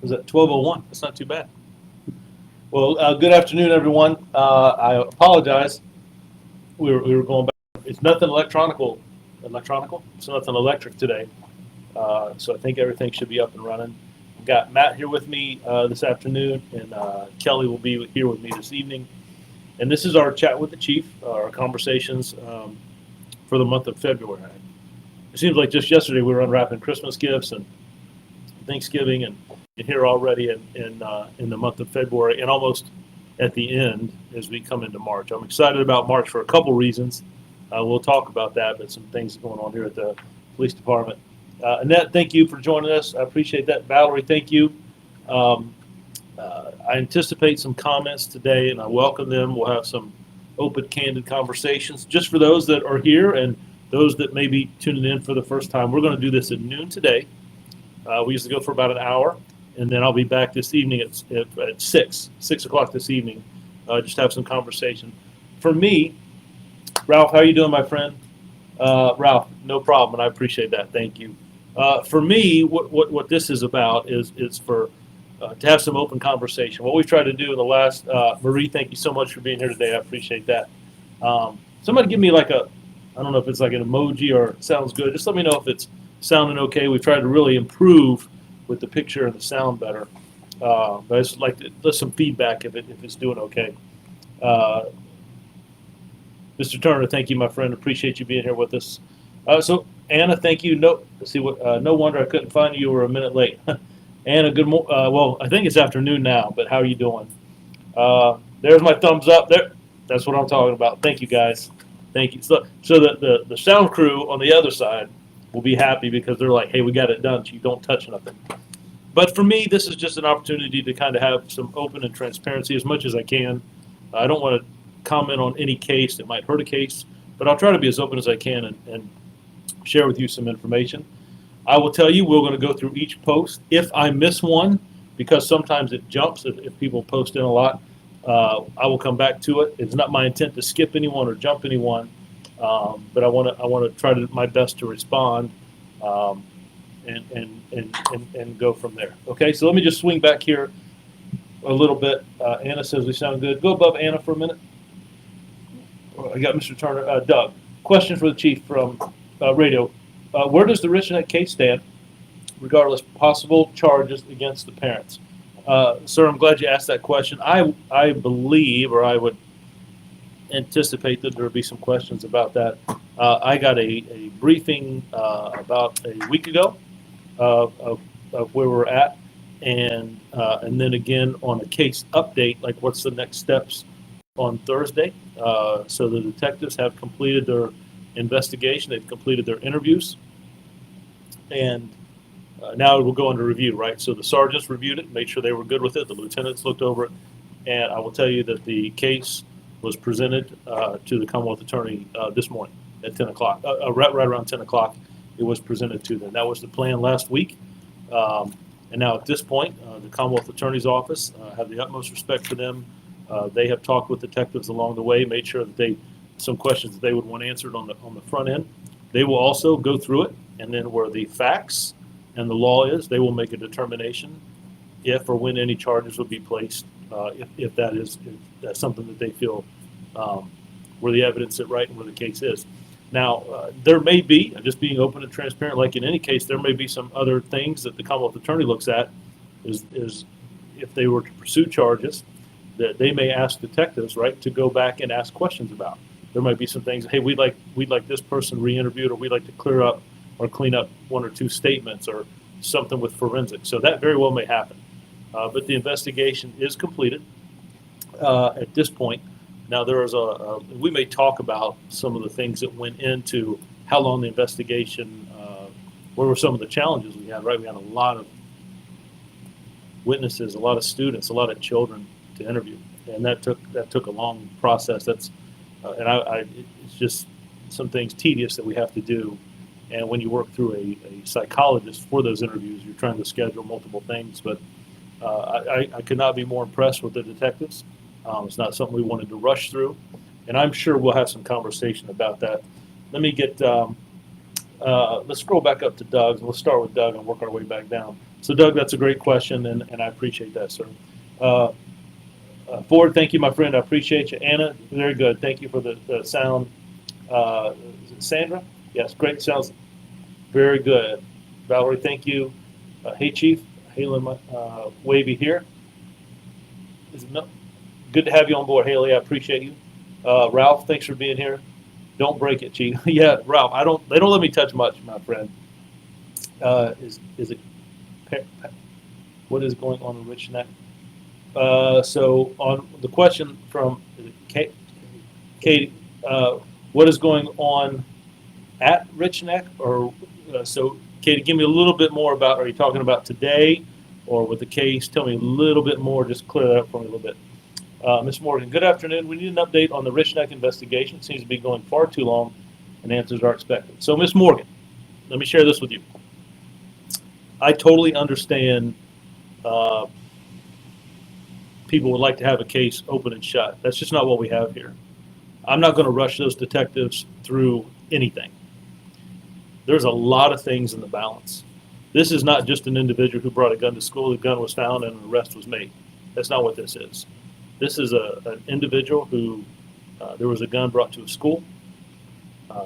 Was that 12:01? That's not too bad. Well, good afternoon, everyone. I apologize. We were going back. It's nothing electronical. Electronical? It's nothing electric today. So I think everything should be up and running. I've got Matt here with me this afternoon, and Kelly will be here with me this evening. And this is our chat with the chief, our conversations for the month of February. It seems like just yesterday we were unwrapping Christmas gifts and Thanksgiving, and here already in the month of February, and almost at the end as we come into March. I'm excited about March for a couple reasons. We'll talk about that, but some things going on here at the police department. Annette, thank you for joining us. I appreciate that. Valerie, thank you. I anticipate some comments today, and I welcome them. We'll have some open, candid conversations just for those that are here and those that may be tuning in for the first time. We're going to do this at noon today. We used to go for about an hour, and then I'll be back this evening at 6 o'clock this evening, just have some conversation. For me, Ralph, how are you doing, my friend? Ralph, no problem, and I appreciate that. Thank you. For me, what this is about is for to have some open conversation. What we've tried to do in the last, Marie, thank you so much for being here today. I appreciate that. Somebody give me like I don't know if it's like an emoji or sounds good. Just let me know if it's sounding okay. We've tried to really improve with the picture and the sound better. But I just like to let some feedback if it's doing okay. Mr. Turner, thank you, my friend. Appreciate you being here with us. So Anna, thank you. No, let's see what. No wonder I couldn't find you. You were a minute late. Anna, good morning. Well, I think it's afternoon now, but how are you doing? There's my thumbs up. There, that's what I'm talking about. Thank you, guys. Thank you. So the sound crew on the other side will be happy because they're like, hey, we got it done, so you don't touch nothing. But for me, this is just an opportunity to kind of have some open and transparency as much as I can. I don't want to comment on any case that might hurt a case, but I'll try to be as open as I can and share with you some information. I will tell you, we're going to go through each post. If I miss one, because sometimes it jumps if people post in a lot, I will come back to it. It's not my intent to skip anyone or jump anyone, but I want to try to my best to respond and go from there. Okay, so let me just swing back here a little bit. Anna says we sound good. Go above Anna for a minute. I got Mr. Turner. Doug, question for the chief from radio. Where does the Richnet case stand, regardless possible charges against the parents? Sir, I'm glad you asked that question. I believe, or I would anticipate that there would be some questions about that. I got a briefing about a week ago of where we're at, and then again on a case update, like what's the next steps on Thursday. So the detectives have completed their investigation. They've completed their interviews, and now it will go under review, right? So the sergeants reviewed it, made sure they were good with it. The lieutenants looked over it, and I will tell you that the case was presented to the Commonwealth Attorney this morning at 10 o'clock, right around 10 o'clock. It was presented to them. That was the plan last week. And now at this point, the Commonwealth Attorney's Office, have the utmost respect for them. They have talked with detectives along the way, made sure that some questions that they would want answered on the front end. They will also go through it, and then where the facts and the law is, they will make a determination if or when any charges would be placed, if that's something that they feel where the evidence is right and where the case is. Now, there may be, just being open and transparent, like in any case, there may be some other things that the Commonwealth Attorney looks at is if they were to pursue charges that they may ask detectives, right, to go back and ask questions about. There might be some things, hey, we'd like this person re-interviewed, or we'd like to clear up or clean up one or two statements or something with forensics. So that very well may happen. But the investigation is completed at this point. Now there is we may talk about some of the things that went into how long the investigation, what were some of the challenges we had, right? We had a lot of witnesses, a lot of students, a lot of children to interview, and that took a long process. It's just some things tedious that we have to do. And when you work through a psychologist for those interviews, you're trying to schedule multiple things. But I could not be more impressed with the detectives. It's not something we wanted to rush through, and I'm sure we'll have some conversation about that. Let me get let's scroll back up to Doug. Let's start with Doug and work our way back down. So, Doug, that's a great question, and I appreciate that, sir. Uh, Ford, thank you, my friend. I appreciate you. Anna, very good. Thank you for the sound. Is it Sandra? Yes, great. Sounds very good. Valerie, thank you. Hey, Chief. Haley Wavy here. Is it no? Good to have you on board, Haley. I appreciate you. Ralph, thanks for being here. Don't break it, Chief. Yeah, Ralph. I don't. They don't let me touch much, my friend. Is it? What is going on in Rich Neck? So on the question from Katie, what is going on at Rich Neck? Or so, Katie, give me a little bit more about. Are you talking about today, or with the case? Tell me a little bit more. Just clear that up for me a little bit. Ms. Morgan, good afternoon. We need an update on the Rich Neck investigation. It seems to be going far too long, and answers are expected. So, Ms. Morgan, let me share this with you. I totally understand. People would like to have a case open and shut. That's just not what we have here. I'm not going to rush those detectives through anything. There's a lot of things in the balance. This is not just an individual who brought a gun to school, the gun was found, and an arrest was made. That's not what this is. This is an individual who, there was a gun brought to a school.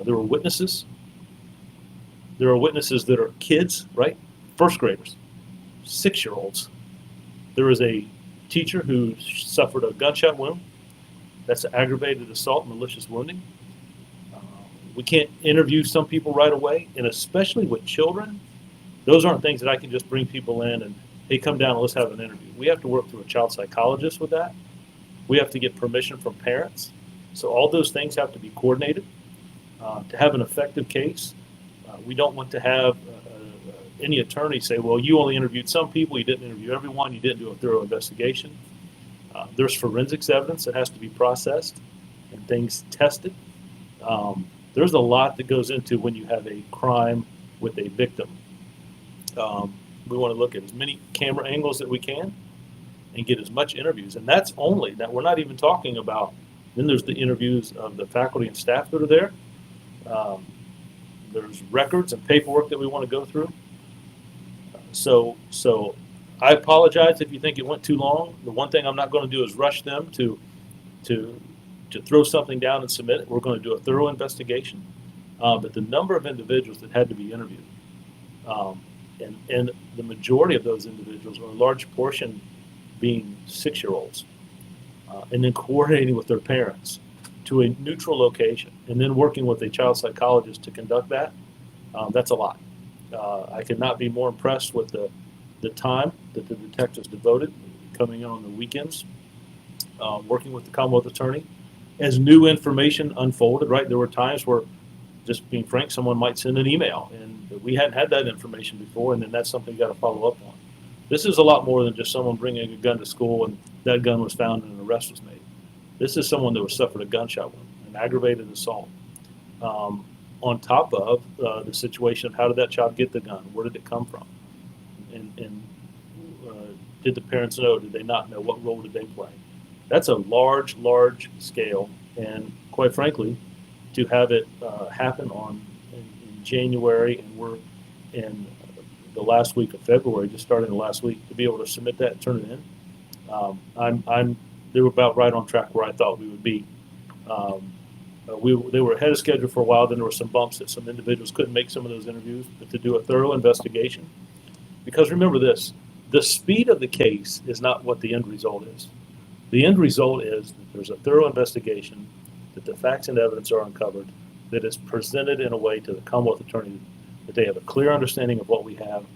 There were witnesses. There are witnesses that are kids, right? First graders, 6-year-olds. There is a teacher who suffered a gunshot wound. That's aggravated assault, malicious wounding. We can't interview some people right away, and especially with children, those aren't things that I can just bring people in and, hey, come down and let's have an interview. We have to work through a child psychologist with that. We have to get permission from parents. So all those things have to be coordinated to have an effective case. We don't want to have any attorney say, well, you only interviewed some people, you didn't interview everyone, you didn't do a thorough investigation. There's forensics evidence that has to be processed and things tested. There's a lot that goes into when you have a crime with a victim. We want to look at as many camera angles that we can and get as much interviews. And that's only, that we're not even talking about, then there's the interviews of the faculty and staff that are there. There's records and paperwork that we want to go through. So I apologize if you think it went too long. The one thing I'm not going to do is rush them to throw something down and submit it. We're going to do a thorough investigation. But the number of individuals that had to be interviewed, and the majority of those individuals, or a large portion, being 6-year-olds, and then coordinating with their parents to a neutral location, and then working with a child psychologist to conduct that, that's a lot. I could not be more impressed with the time that the detectives devoted, coming in on the weekends, working with the Commonwealth Attorney. As new information unfolded, right, there were times where, just being frank, someone might send an email, and we hadn't had that information before, and then that's something you got to follow up on. This is a lot more than just someone bringing a gun to school and that gun was found and an arrest was made. This is someone that was suffered a gunshot wound, an aggravated assault. On top of the situation of how did that child get the gun? Where did it come from? And did the parents know? Did they not know? What role did they play? That's a large, large scale. And quite frankly, to have it happen in January, and we're in the last week of February, just starting the last week, to be able to submit that and turn it in, they were about right on track where I thought we would be. They were ahead of schedule for a while. Then there were some bumps that some individuals couldn't make some of those interviews, but to do a thorough investigation. Because remember this, the speed of the case is not what the end result is. The end result is that there's a thorough investigation, that the facts and evidence are uncovered, that is presented in a way to the Commonwealth Attorney that they have a clear understanding of what we have.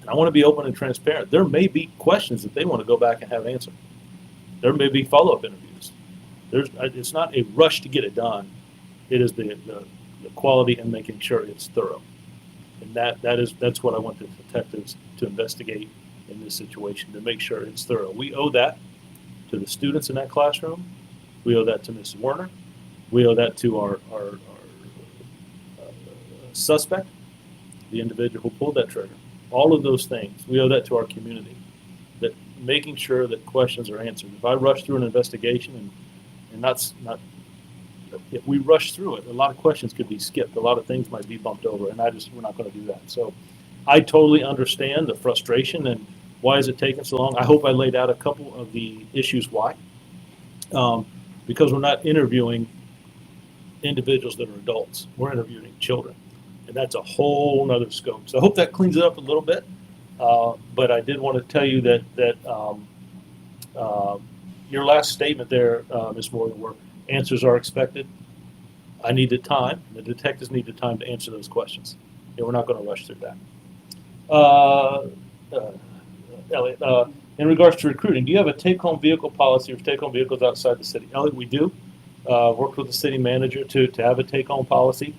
And I want to be open and transparent. There may be questions that they want to go back and have answered. There may be follow-up interviews. It's not a rush to get it done. It is the quality and making sure it's thorough. And that's what I want the detectives to investigate in this situation, to make sure it's thorough. We owe that to the students in that classroom. We owe that to Mrs. Werner. We owe that to our suspect, the individual who pulled that trigger. All of those things. We owe that to our community, that making sure that questions are answered. If I rush through an investigation and not if we rush through it, a lot of questions could be skipped. A lot of things might be bumped over, and we're not going to do that. So I totally understand the frustration and why is it taking so long. I hope I laid out a couple of the issues why. Because we're not interviewing individuals that are adults. We're interviewing children. And that's a whole nother scope. So I hope that cleans it up a little bit. But I did want to tell you that your last statement there, Ms. Morgan, where answers are expected. I need the time. The detectives need the time to answer those questions. And we're not going to rush through that. Elliot, in regards to recruiting, do you have a take-home vehicle policy or take-home vehicles outside the city? Elliot, we do. Worked with the city manager to have a take-home policy.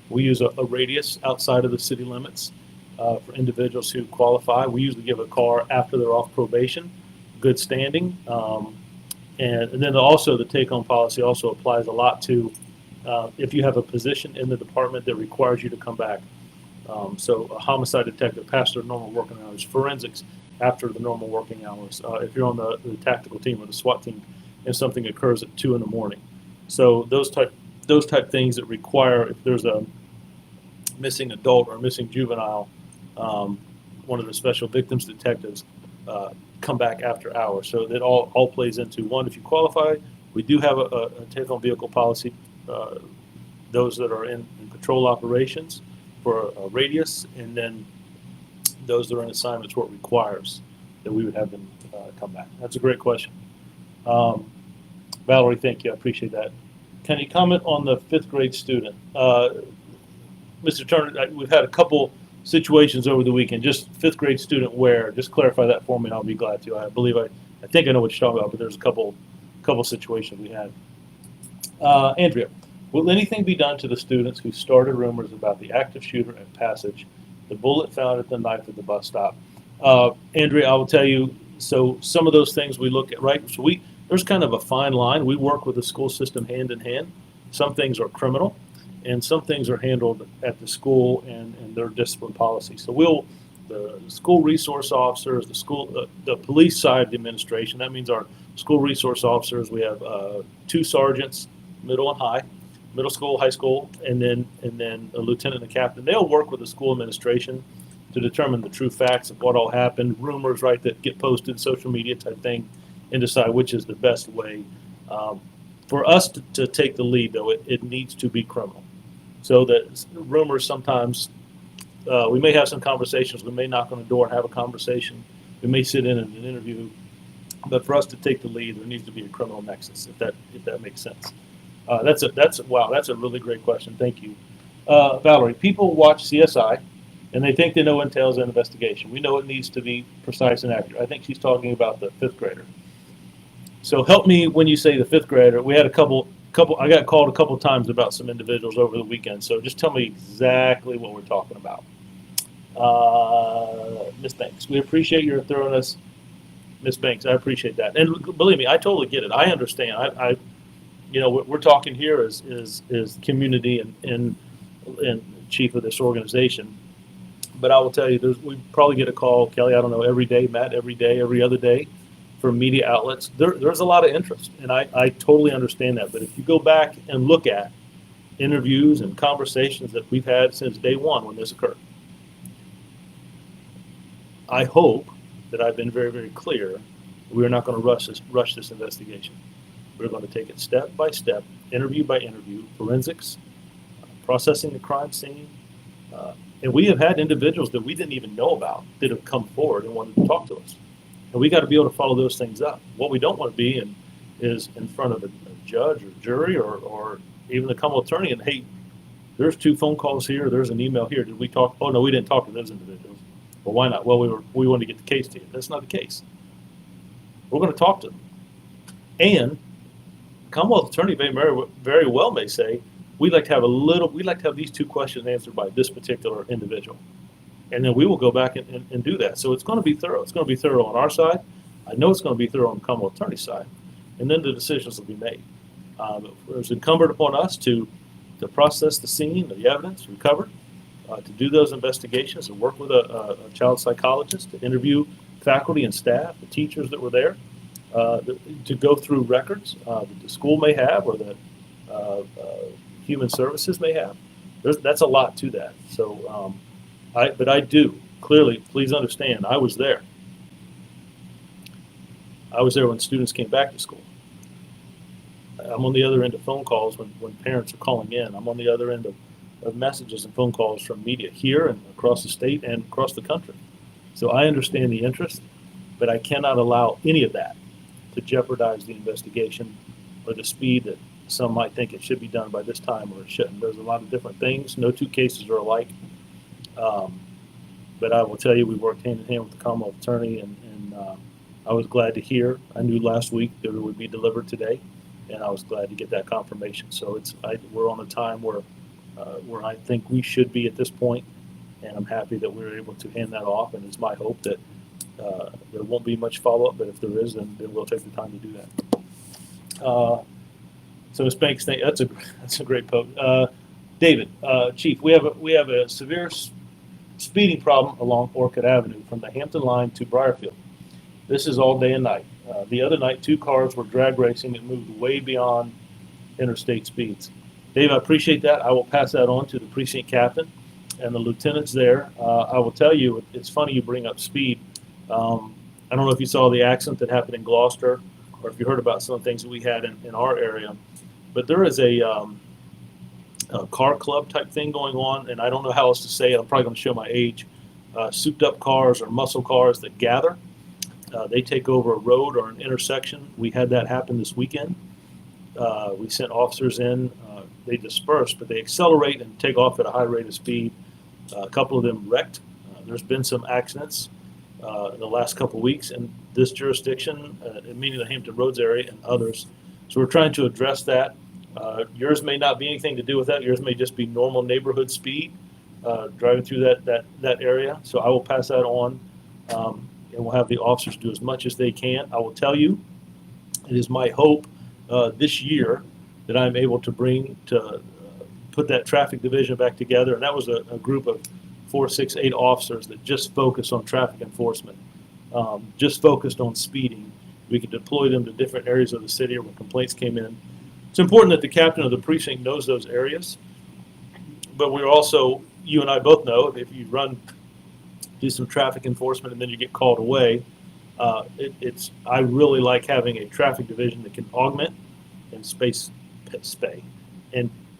We use a radius outside of the city limits for individuals who qualify. We usually give a car after they're off probation, good standing. And then also the take-home policy also applies a lot to if you have a position in the department that requires you to come back. So a homicide detective past their normal working hours, forensics after the normal working hours. If you're on the tactical team or the SWAT team and something occurs at 2 a.m. So those type things that require, if there's a missing adult or a missing juvenile, one of the special victims detectives come back after hours. So that all plays into one. If you qualify, we do have a take-home vehicle policy. Those that are in patrol operations for a radius, and then those that are in assignments where it requires that we would have them come back. That's a great question. Valerie, thank you. I appreciate that. Can you comment on the 5th grade student? Mr. Turner, we've had a couple situations over the weekend. Just 5th grade student where? Just clarify that for me, and I'll be glad to. I think I know what you're talking about, but there's a couple situations we had. Andrea, will anything be done to the students who started rumors about the active shooter at Passage, the bullet found at the knife at the bus stop? Andrea, I will tell you, so some of those things we look at, right? So there's kind of a fine line. We work with the school system hand in hand. Some things are criminal, and some things are handled at the school and their discipline policy. So the school resource officers, the police side of the administration, that means our school resource officers, we have 2 sergeants, middle and high, middle school, high school, and then a lieutenant and a captain. They'll work with the school administration to determine the true facts of what all happened, rumors, right, that get posted, social media type thing, and decide which is the best way. For us to take the lead, though, it needs to be criminal. So that rumors sometimes, we may have some conversations, we may knock on the door and have a conversation, we may sit in an interview, but for us to take the lead, there needs to be a criminal nexus, if that makes sense. That's a really great question. Thank you. Valerie, people watch CSI and they think they know entails an investigation. We know it needs to be precise and accurate. I think she's talking about the 5th grader. So help me when you say the 5th grader. We had I got called a couple times about some individuals over the weekend. So just tell me exactly what we're talking about. Ms. Banks, we appreciate your thoroughness. Ms. Banks, I appreciate that. And believe me, I totally get it. I understand. We're talking here is community and chief of this organization. But I will tell you, we probably get a call, Kelly, I don't know, every day, Matt, every day, every other day, from media outlets. There's a lot of interest, and I totally understand that. But if you go back and look at interviews and conversations that we've had since day one when this occurred, I hope that I've been very, very clear. We're not going to rush this investigation. We're going to take it step by step, interview by interview, forensics, processing the crime scene. And we have had individuals that we didn't even know about that have come forward and wanted to talk to us. And we got to be able to follow those things up. What we don't want to be is in front of a judge or jury or even the Commonwealth attorney and, hey, there's 2 phone calls here, there's an email here. Did we talk? Oh, no, we didn't talk to those individuals. Well, why not? Well, we wanted to get the case to you. That's not the case. We're going to talk to them. And Commonwealth attorney very well may say, we'd like to have these 2 questions answered by this particular individual. And then we will go back and do that. So it's going to be thorough. It's going to be thorough on our side. I know it's going to be thorough on the Commonwealth attorney's side. And then the decisions will be made. It's incumbent upon us to process the scene, the evidence recovered, to do those investigations and work with a child psychologist, to interview faculty and staff, the teachers that were there, to go through records that the school may have or that Human Services may have. That's a lot to that. So But I do. Clearly, please understand, I was there. I was there when students came back to school. I'm on the other end of phone calls when parents are calling in. I'm on the other end of messages and phone calls from media here and across the state and across the country. So I understand the interest, but I cannot allow any of that to jeopardize the investigation or the speed that some might think it should be done by this time or it shouldn't. There's a lot of different things. No two cases are alike. But I will tell you, we worked hand in hand with the Commonwealth Attorney, and I was glad to hear. I knew last week that it would be delivered today, and I was glad to get that confirmation. So we're on a time where I think we should be at this point, and I'm happy that we were able to hand that off. And it's my hope that there won't be much follow-up, but if there is, then we'll take the time to do that. So Ms. Banks, that's a great post. David, Chief, we have a severe speeding problem along Orchid Avenue from the Hampton line to Briarfield. This is all day and night. The other night, 2 cars were drag racing and moved way beyond interstate speeds. Dave, I appreciate that. I will pass that on to the precinct captain and the lieutenants there. I will tell you, it's funny you bring up speed. I don't know if you saw the accident that happened in Gloucester or if you heard about some of the things that we had in our area, but there is a car club type thing going on, and I don't know how else to say it. I'm probably going to show my age. Souped up cars or muscle cars that gather. They take over a road or an intersection. We had that happen this weekend. We sent officers in. They disperse, but they accelerate and take off at a high rate of speed. A couple of them wrecked. There's been some accidents in the last couple of weeks in this jurisdiction, meaning the Hampton Roads area and others. So we're trying to address that. Yours may not be anything to do with that. Yours may just be normal neighborhood speed driving through that area. So I will pass that on, and we'll have the officers do as much as they can. I will tell you, it is my hope this year that I'm able to put that traffic division back together. And that was a group of 4, 6, 8 officers that just focus on traffic enforcement, just focused on speeding. We could deploy them to different areas of the city where complaints came in. It's important that the captain of the precinct knows those areas, but we're also, you and I both know, if you do some traffic enforcement and then you get called away, I really like having a traffic division that can augment and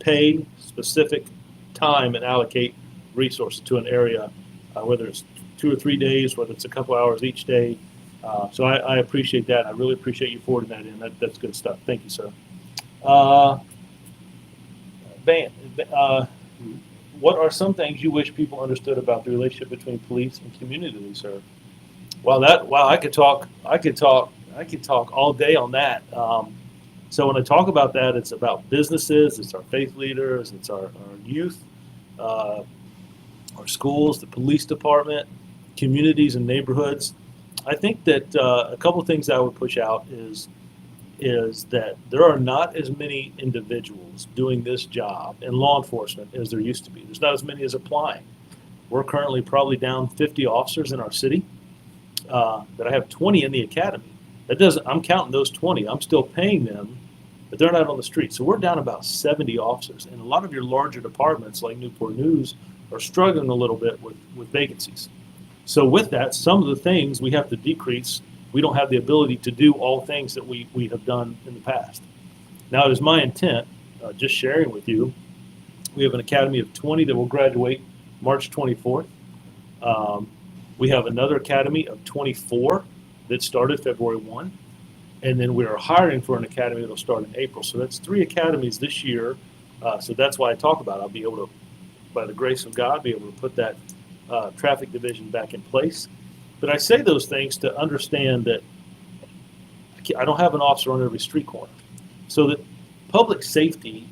pay specific time and allocate resources to an area, whether it's 2 or 3 days, whether it's a couple hours each day. So I appreciate that. I really appreciate you forwarding that in. That's good stuff. Thank you, sir. What are some things you wish people understood about the relationship between police and community we serve? I could talk all day on that. So when I talk about that, it's about businesses, it's our faith leaders, it's our youth, our schools, the police department, communities and neighborhoods. I think that a couple of things I would push out is that there are not as many individuals doing this job in law enforcement as there used to be. There's not as many as applying. We're currently probably down 50 officers in our city, but I have 20 in the academy. I'm counting those 20. I'm still paying them, but they're not on the street. So we're down about 70 officers. And a lot of your larger departments like Newport News are struggling a little bit with vacancies. So with that, some of the things we have to decrease. We don't have the ability to do all things that we have done in the past. Now, it is my intent, just sharing with you, we have an academy of 20 that will graduate March 24th. We have another academy of 24 that started February 1. And then we are hiring for an academy that will start in April. So that's 3 academies this year. So that's why I talk about it. I'll be able to, by the grace of God, be able to put that traffic division back in place. But I say those things to understand that I don't have an officer on every street corner. So that public safety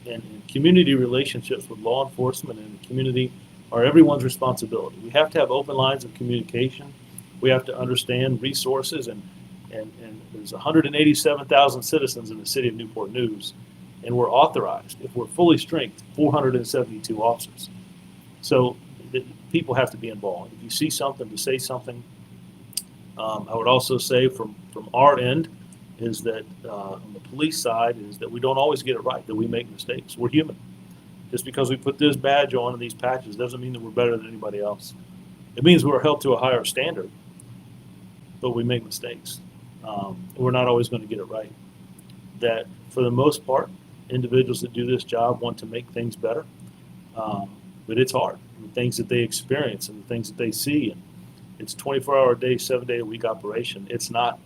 and community relationships with law enforcement and the community are everyone's responsibility. We have to have open lines of communication. We have to understand resources, and there's 187,000 citizens in the city of Newport News, and we're authorized, if we're fully strength, 472 officers. So people have to be involved. If you see something, to say something. I would also say from our end is that on the police side is that we don't always get it right, that we make mistakes. We're human. Just because we put this badge on and these patches doesn't mean that we're better than anybody else. It means we're held to a higher standard, but we make mistakes. We're not always going to get it right. That for the most part, individuals that do this job want to make things better, but it's hard. The things that they experience and the things that they see, and it's 24-hour a day, 7-day-a-week operation. It's not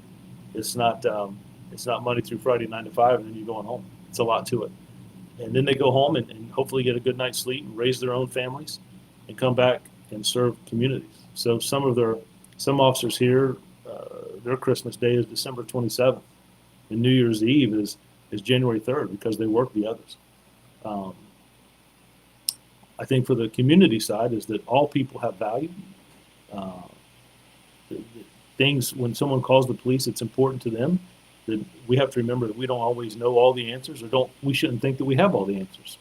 Monday through Friday, 9 to 5, and then you're going home. It's a lot to it. And then they go home and hopefully get a good night's sleep and raise their own families and come back and serve communities. So some officers here, their Christmas Day is December 27th, and New Year's Eve is January 3rd because they work the others. I think for the community side is that all people have value. Things, when someone calls the police, it's important to them that we have to remember that we don't always know all the answers, or we shouldn't think that we have all the answers.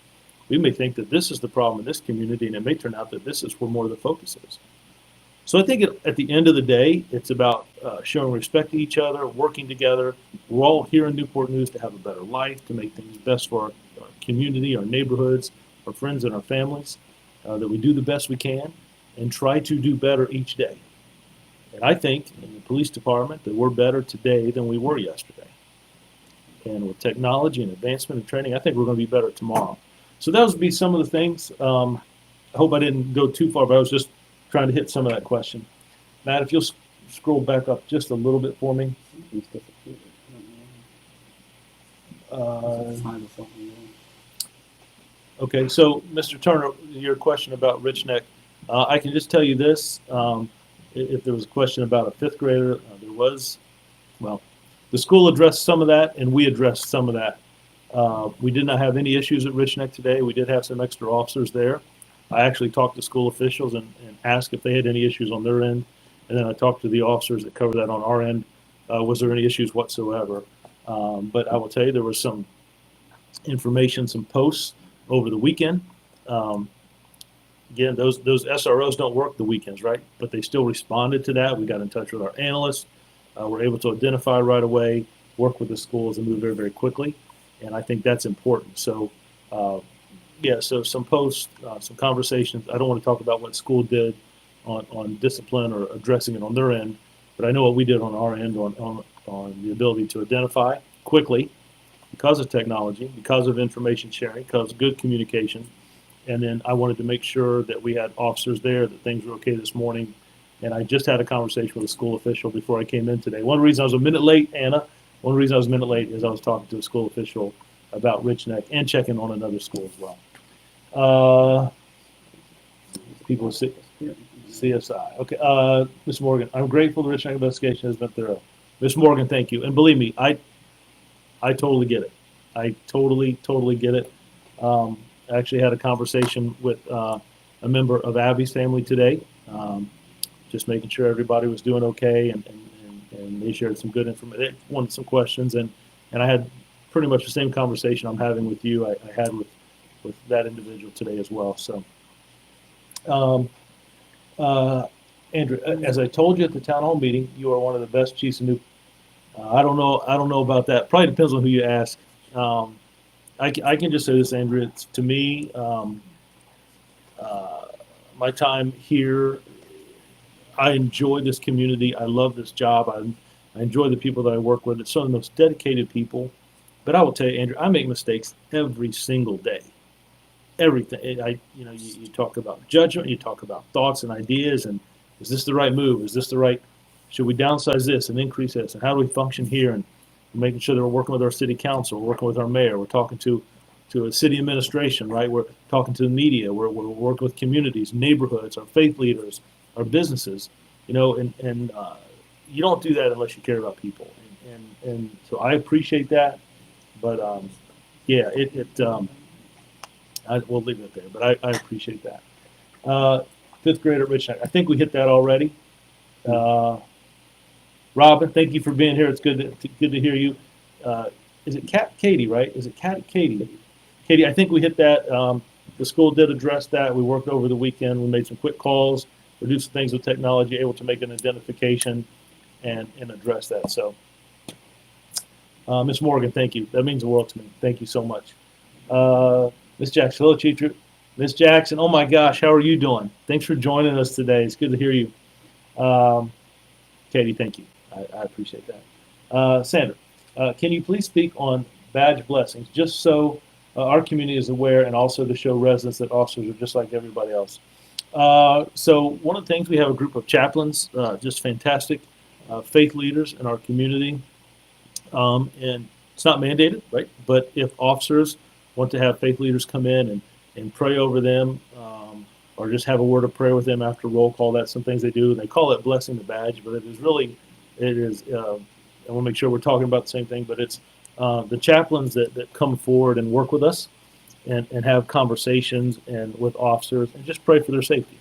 We may think that this is the problem in this community, and it may turn out that this is where more of the focus is. So I think at the end of the day, it's about showing respect to each other, working together. We're all here in Newport News to have a better life, to make things best for our community, our neighborhoods, our friends, and our families, that we do the best we can and try to do better each day. And I think in the police department that we're better today than we were yesterday. And with technology and advancement and training, I think we're going to be better tomorrow. So those would be some of the things. I hope I didn't go too far, but I was just trying to hit some of that question. Matt, if you'll scroll back up just a little bit for me. Okay, so Mr. Turner, your question about Rich Neck, I can just tell you this. If there was a question about a fifth grader, the school addressed some of that, and we addressed some of that. We did not have any issues at Rich Neck today. We did have some extra officers there. I actually talked to school officials and asked if they had any issues on their end, and then I talked to the officers that cover that on our end. Was there any issues whatsoever? But I will tell you there was some information, some posts over the weekend. Again, those SROs don't work the weekends, right? But they still responded to that. We got in touch with our analysts. We're able to identify right away, work with the schools, and move very, very quickly. And I think that's important. So, so some posts, some conversations. I don't want to talk about what school did on discipline or addressing it on their end, but I know what we did on our end on the ability to identify quickly because of technology, because of information sharing, because of good communication. And then I wanted to make sure that we had officers there, that things were okay this morning. And I just had a conversation with a school official before I came in today. One reason I was a minute late, Anna, is I was talking to a school official about Rich Neck and checking on another school as well. People see CSI. Okay, Ms. Morgan, I'm grateful the Rich Neck investigation has been thorough. Ms. Morgan, thank you. And believe me, I totally get it. I totally get it. I actually had a conversation with a member of Abby's family today, just making sure everybody was doing okay, and they shared some good information. They wanted some questions, and I had pretty much the same conversation I'm having with you. I had with that individual today as well. So, Andrew, as I told you at the town hall meeting, you are one of the best chiefs in New. I don't know about that. Probably depends on who you ask. I can just say this, Andrew. It's, to me, my time here, I enjoy this community. I love this job. I enjoy the people that I work with. It's some of the most dedicated people. But I will tell you, Andrew, I make mistakes every single day. Everything. You talk about judgment. You talk about thoughts and ideas. And is this the right move? Is this the right? Should we downsize this and increase this? And how do we function here? And making sure that we're working with our city council, we're working with our mayor, we're talking to a city administration, right? We're talking to the media, we're working with communities, neighborhoods, our faith leaders, our businesses, and you don't do that unless you care about people. And so I appreciate that, but we'll leave it there, but I appreciate that. Fifth grader, Rich Neck, I think we hit that already. Robin, thank you for being here. It's good to hear you. Is it Katie, right? Is it Katie? Katie, I think we hit that. The school did address that. We worked over the weekend. We made some quick calls, reduced things with technology, able to make an identification and address that. So, Ms. Morgan, thank you. That means the world to me. Thank you so much. Miss Jackson. Hello, Chief. Miss Jackson. Oh my gosh, how are you doing? Thanks for joining us today. It's good to hear you. Katie, thank you. I appreciate that. Sandra, can you please speak on badge blessings, just so our community is aware, and also to show residents that officers are just like everybody else? So one of the things, we have a group of chaplains, just fantastic faith leaders in our community, and it's not mandated, right? But if officers want to have faith leaders come in and pray over them, or just have a word of prayer with them after roll call, that's some things they do. They call it blessing the badge, but it is really, it is, I want to make sure we're talking about the same thing, but it's the chaplains that come forward and work with us and have conversations and with officers and just pray for their safety.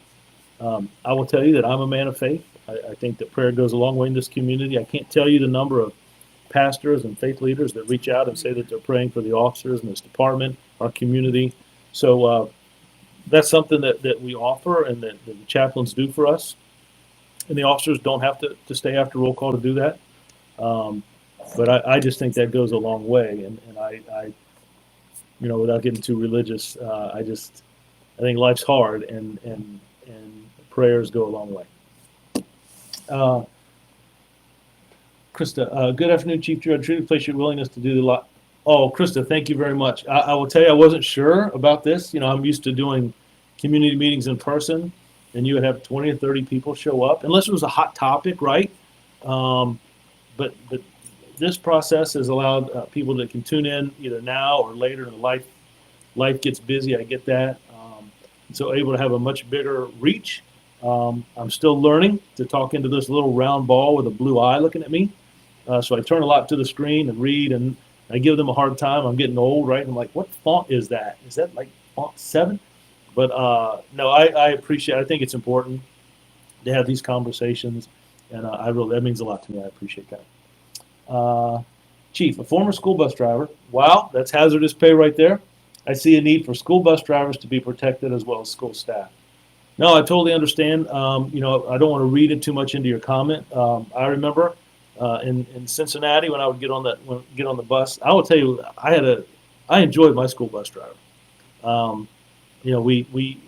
I will tell you that I'm a man of faith. I think that prayer goes a long way in this community. I can't tell you the number of pastors and faith leaders that reach out and say that they're praying for the officers in this department, our community. So that's something that we offer and that the chaplains do for us. And the officers don't have to stay after roll call to do that. But I just think that goes a long way. And I without getting too religious, I think life's hard and prayers go a long way. Krista, good afternoon, Chief Drew. I truly place your willingness to do the lot. Oh, Krista, thank you very much. I will tell you, I wasn't sure about this. I'm used to doing community meetings in person, and you would have 20 or 30 people show up, unless it was a hot topic, right? But this process has allowed people that can tune in either now or later in life. Life gets busy, I get that. So able to have a much bigger reach. I'm still learning to talk into this little round ball with a blue eye looking at me. So I turn a lot to the screen and read, and I give them a hard time. I'm getting old, right? I'm like, what font is that? Is that like font 7? But no, I appreciate it. I think it's important to have these conversations, and that means a lot to me. I appreciate that. Chief, a former school bus driver. Wow, that's hazardous pay right there. I see a need for school bus drivers to be protected as well as school staff. No, I totally understand. I don't want to read it too much into your comment. I remember in Cincinnati when I would get on the bus. I will tell you, I enjoyed my school bus driver. We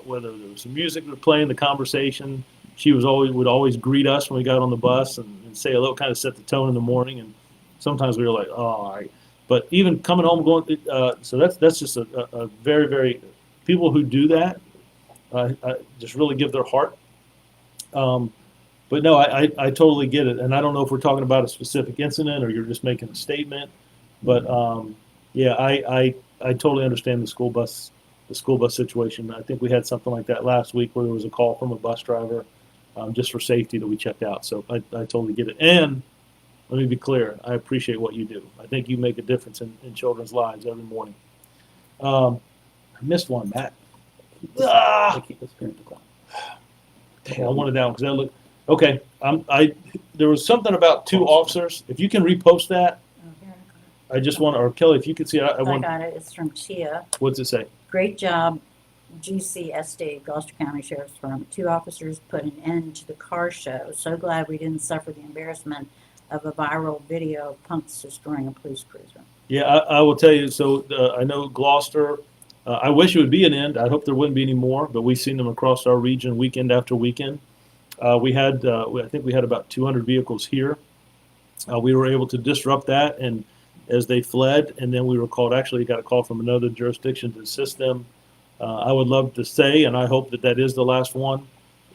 whether there was some music we were playing, the conversation, she would always greet us when we got on the bus and say hello, kind of set the tone in the morning. And sometimes we were like, oh, all right. But even coming home, so that's just a very, very, people who do that just really give their heart. But no, I totally get it. And I don't know if we're talking about a specific incident or you're just making a statement. But yeah, I totally understand the school bus situation. I think we had something like that last week where there was a call from a bus driver just for safety that we checked out. So I totally get it. And let me be clear, I appreciate what you do. I think you make a difference in children's lives every morning. I missed one, Matt. I keep disappearing. Damn, I wanted that one because that looked okay. There was something about 2 officers. If you can repost that, I just want, or Kelly, if you could see it. I got it. It's from Chia. What's it say? Great job, GCSD, Gloucester County Sheriff's Department. 2 officers put an end to the car show. So glad we didn't suffer the embarrassment of a viral video of punks destroying a police cruiser. Yeah, I will tell you. So I know Gloucester. I wish it would be an end. I hope there wouldn't be any more, but we've seen them across our region weekend after weekend. I think we had about 200 vehicles here. We were able to disrupt that, and as they fled, and then we were called. Actually, got a call from another jurisdiction to assist them. I would love to say, and I hope that is the last one.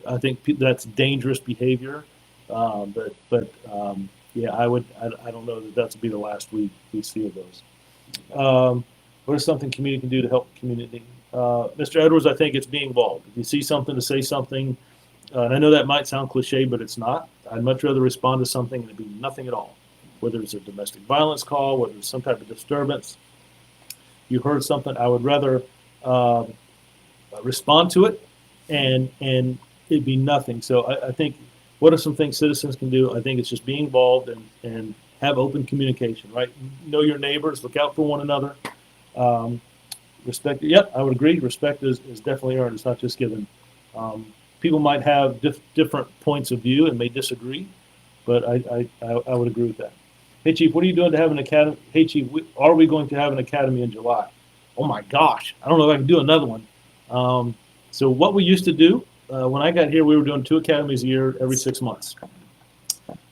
I think that's dangerous behavior, but yeah, I don't know that that's be the last we see of those. What is something community can do to help the community? Mr. Edwards, I think it's being involved. If you see something, to say something, and I know that might sound cliche, but it's not. I'd much rather respond to something and it be nothing at all. Whether it's a domestic violence call, whether it's some type of disturbance, you heard something, I would rather respond to it and it'd be nothing. So I think, what are some things citizens can do? I think it's just being involved and have open communication, right? Know your neighbors, look out for one another. Respect, yep, I would agree. Respect is definitely earned. It's not just given. People might have different points of view and may disagree, but I would agree with that. Hey, Chief, what are you doing to have an academy? Hey, Chief, are we going to have an academy in July? oh my gosh, I don't know if I can do another one. So what we used to do, when I got here, we were doing 2 academies a year every 6 months.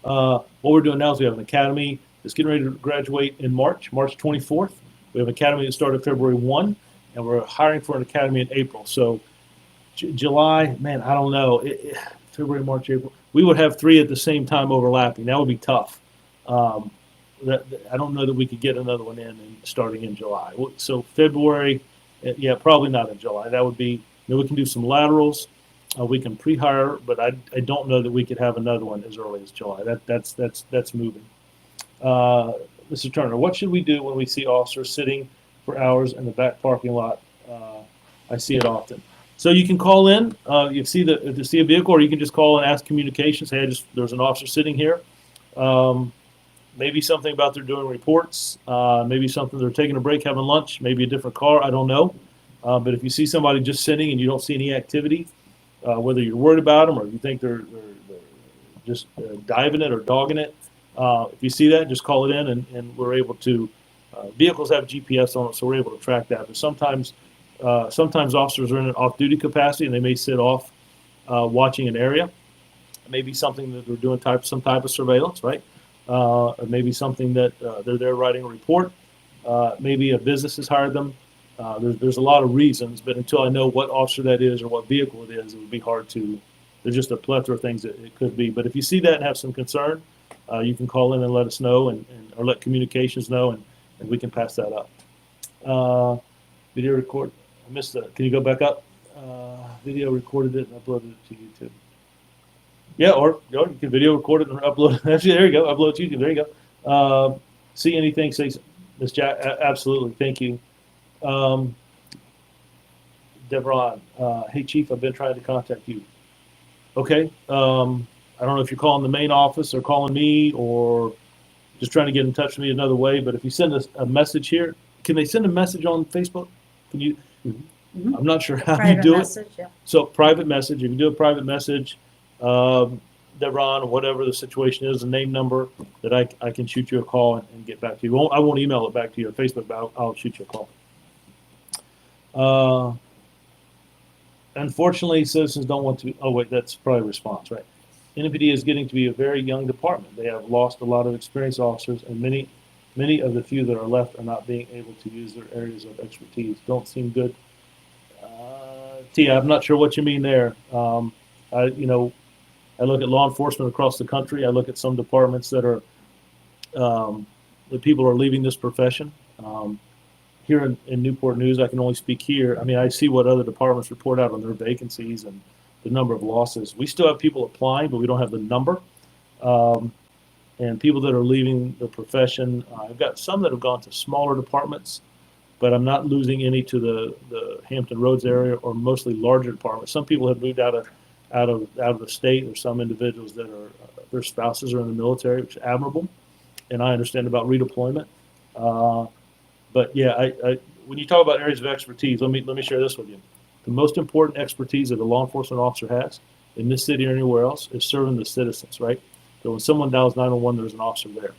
What we're doing now is we have an academy that's getting ready to graduate in March 24th. We have an academy that started February 1, and we're hiring for an academy in April. So July, man, I don't know. February, March, April. We would have 3 at the same time overlapping. That would be tough. I don't know that we could get another one in starting in July. So February, yeah, probably not in July. That would be, we can do some laterals. We can pre-hire, but I don't know that we could have another one as early as July. That's moving. Mr. Turner, what should we do when we see officers sitting for hours in the back parking lot? I see it often. So you can call in. You see a vehicle, or you can just call and ask communications. Hey, there's an officer sitting here. Maybe something about they're doing reports. Maybe something they're taking a break, having lunch. Maybe a different car. I don't know. But if you see somebody just sitting and you don't see any activity, whether you're worried about them or you think they're just diving it or dogging it, if you see that, just call it in, and we're able to. Vehicles have GPS on it, so we're able to track that. But sometimes officers are in an off-duty capacity, and they may sit off watching an area. It may be something that they're doing some type of surveillance, right? Or maybe something that they're there writing a report. Maybe a business has hired them. There's a lot of reasons, but until I know what officer that is or what vehicle it is, it would be hard to. There's just a plethora of things that it could be. But if you see that and have some concern, you can call in and let us know, or let communications know, and we can pass that up. Video record. I missed that. Can you go back up? Video recorded it and uploaded it to YouTube. Yeah, or you can video record it and upload it. Actually, there you go. Upload it to YouTube. There you go. See anything? Say, Ms. Jack. Absolutely. Thank you. Devron. Hey, Chief. I've been trying to contact you. Okay. I don't know if you're calling the main office or calling me or just trying to get in touch with me another way. But if you send us a message here, can they send a message on Facebook? Can you? Mm-hmm. I'm not sure how Private you do message, it. yeah. So private message. You can do a private message. Devron, or whatever the situation is, a name number that I can shoot you a call and get back to you. I won't email it back to you on Facebook, but I'll shoot you a call. Unfortunately, citizens don't want to. Oh wait, that's probably a response, right? NPD is getting to be a very young department. They have lost a lot of experienced officers, and many of the few that are left are not being able to use their areas of expertise. Don't seem good. Tia, I'm not sure what you mean there. I look at law enforcement across the country. I look at some departments that are that people are leaving this profession. Here in Newport News, I can only speak here. I mean, I see what other departments report out on their vacancies and the number of losses. We still have people applying, but we don't have the number. And people that are leaving the profession, I've got some that have gone to smaller departments, but I'm not losing any to the Hampton Roads area, or mostly larger departments. Some people have moved out of the state, or some individuals that are their spouses are in the military, which is admirable, and I understand about redeployment. But yeah, when you talk about areas of expertise, let me share this with you. The most important expertise that a law enforcement officer has in this city or anywhere else is serving the citizens, right? So when someone dials 911, there's an officer there.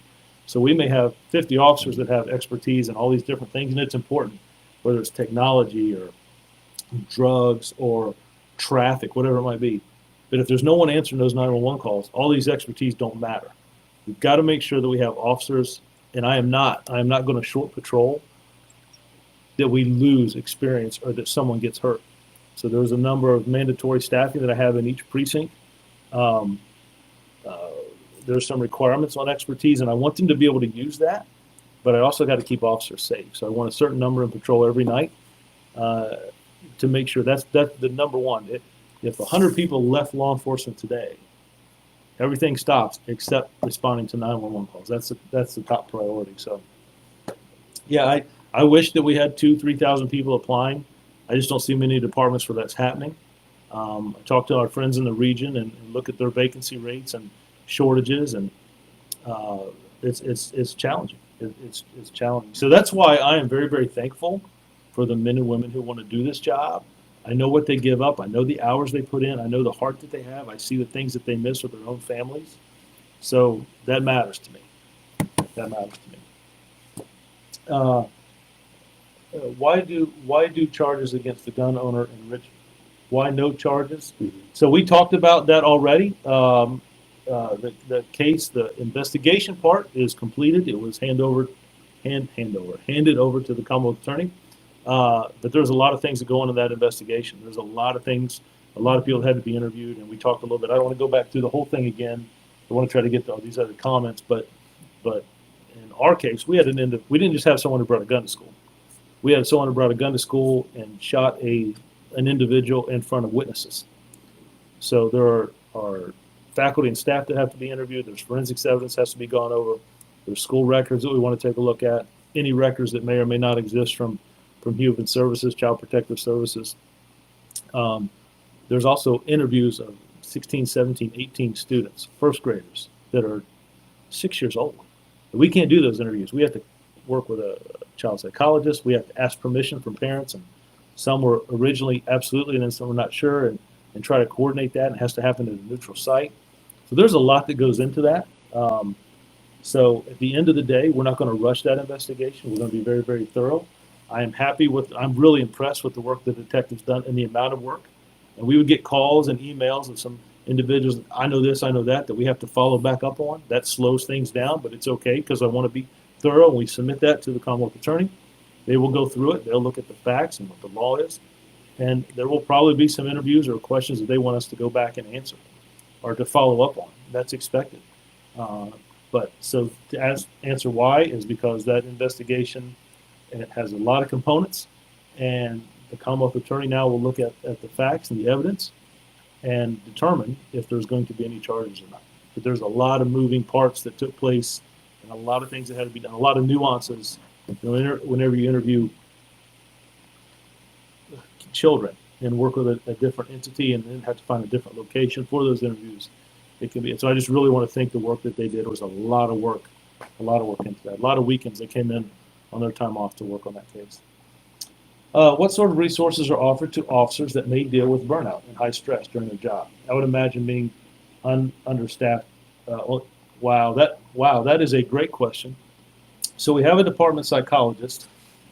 So we may have 50 officers that have expertise in all these different things, and it's important, whether it's technology or drugs or traffic, whatever it might be. But if there's no one answering those 911 calls, all these expertise don't matter. We've got to make sure that we have officers, and I am not going to short patrol that we lose experience or that someone gets hurt. So there's a number of mandatory staffing that I have in each precinct. There's some requirements on expertise, and I want them to be able to use that, but I also got to keep officers safe. So I want a certain number in patrol every night to make sure that's the number one. If 100 people left law enforcement today, everything stops except responding to 911 calls. That's the top priority. So, yeah, I wish that we had 2,000-3,000 people applying. I just don't see many departments where that's happening. I talk to our friends in the region and look at their vacancy rates and shortages, and it's challenging. It's challenging. So that's why I am very, very thankful for the men and women who want to do this job. I know what they give up. I know the hours they put in. I know the heart that they have. I see the things that they miss with their own families. So that matters to me. That matters to me. why do charges against the gun owner enrich? Why no charges? So we talked about that already. The case, the investigation part is completed. It was handed over to the Commonwealth Attorney. But there's a lot of things that go into that investigation. There's a lot of things, a lot of people had to be interviewed, and we talked a little bit. I don't want to go back through the whole thing again. I want to try to get to all these other comments, but in our case, we didn't just have someone who brought a gun to school. We had someone who brought a gun to school and shot an individual in front of witnesses. So there are faculty and staff that have to be interviewed. There's forensics evidence has to be gone over. There's school records that we want to take a look at. Any records that may or may not exist from Human Services, Child Protective Services. There's also interviews of 16, 17, 18 students, first graders that are 6 years old. We can't do those interviews. We have to work with a child psychologist. We have to ask permission from parents, and some were originally absolutely, and then some were not sure, and try to coordinate that. And it has to happen at a neutral site. So there's a lot that goes into that. So at the end of the day, we're not going to rush that investigation. We're going to be very, very thorough. I'm really impressed with the work the detectives done and the amount of work. And we would get calls and emails of some individuals, I know this, I know that we have to follow back up on. That slows things down, but it's okay because I want to be thorough, and we submit that to the Commonwealth Attorney. They will go through it. They'll look at the facts and what the law is. And there will probably be some interviews or questions that they want us to go back and answer or to follow up on. That's expected. But so to answer why is because that investigation, and it has a lot of components, and the Commonwealth Attorney now will look at the facts and the evidence and determine if there's going to be any charges or not. But there's a lot of moving parts that took place and a lot of things that had to be done, a lot of nuances. Whenever you interview children and work with a different entity and then have to find a different location for those interviews, it can be. So I just really want to thank the work that they did. It was a lot of work into that. A lot of weekends they came in on their time off to work on that case. What sort of resources are offered to officers that may deal with burnout and high stress during their job? I would imagine being understaffed. Wow, that is a great question. So we have a department psychologist.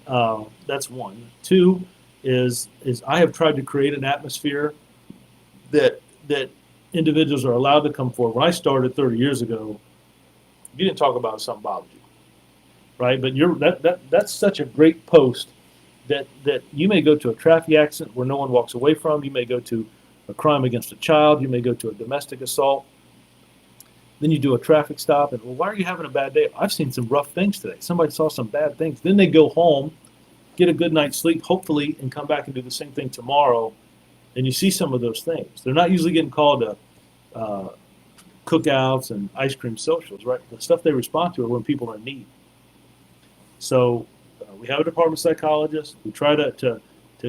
That's one. Two is I have tried to create an atmosphere that individuals are allowed to come forward. When I started 30 years ago, you didn't talk about if something bothered you, right? But that's such a great post that you may go to a traffic accident where no one walks away from. You may go to a crime against a child. You may go to a domestic assault. Then you do a traffic stop, and well, why are you having a bad day? I've seen some rough things today. Somebody saw some bad things. Then they go home, get a good night's sleep, hopefully, and come back and do the same thing tomorrow. And you see some of those things. They're not usually getting called to cookouts and ice cream socials, right? The stuff they respond to are when people are in need. So we have a department psychologist. We try to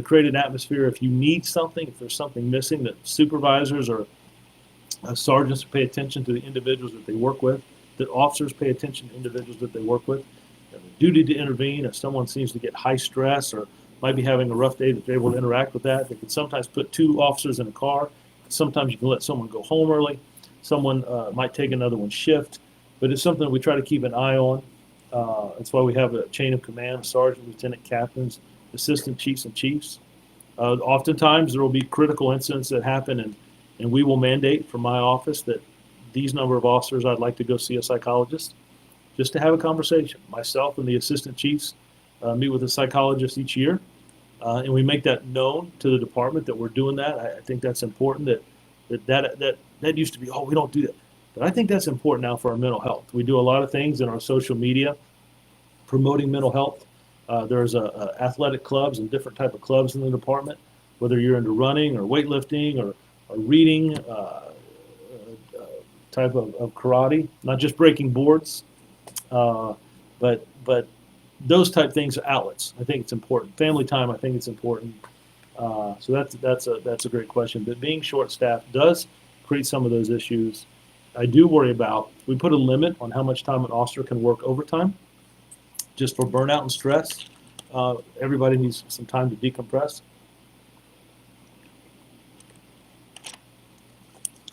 create an atmosphere. If you need something, if there's something missing, that supervisors or sergeants pay attention to the individuals that they work with, that officers pay attention to individuals that they work with. They have a duty to intervene if someone seems to get high stress or might be having a rough day, that they're able to interact with that. They can sometimes put two officers in a car. Sometimes you can let someone go home early. Someone might take another one's shift, but it's something we try to keep an eye on. That's why we have a chain of command, sergeant, lieutenant, captains, assistant chiefs, and chiefs. Oftentimes there will be critical incidents that happen, and we will mandate from my office that these number of officers, I'd like to go see a psychologist just to have a conversation. Myself and the assistant chiefs meet with a psychologist each year, and we make that known to the department that we're doing that. I think that's important. That used to be, we don't do that. But I think that's important now for our mental health. We do a lot of things in our social media promoting mental health. There's athletic clubs and different type of clubs in the department, whether you're into running or weightlifting or reading, type of karate, not just breaking boards, but those type things are outlets. I think it's important. Family time, I think it's important. So that's a great question. But being short-staffed does create some of those issues. I do worry about, we put a limit on how much time an officer can work overtime, just for burnout and stress. Everybody needs some time to decompress.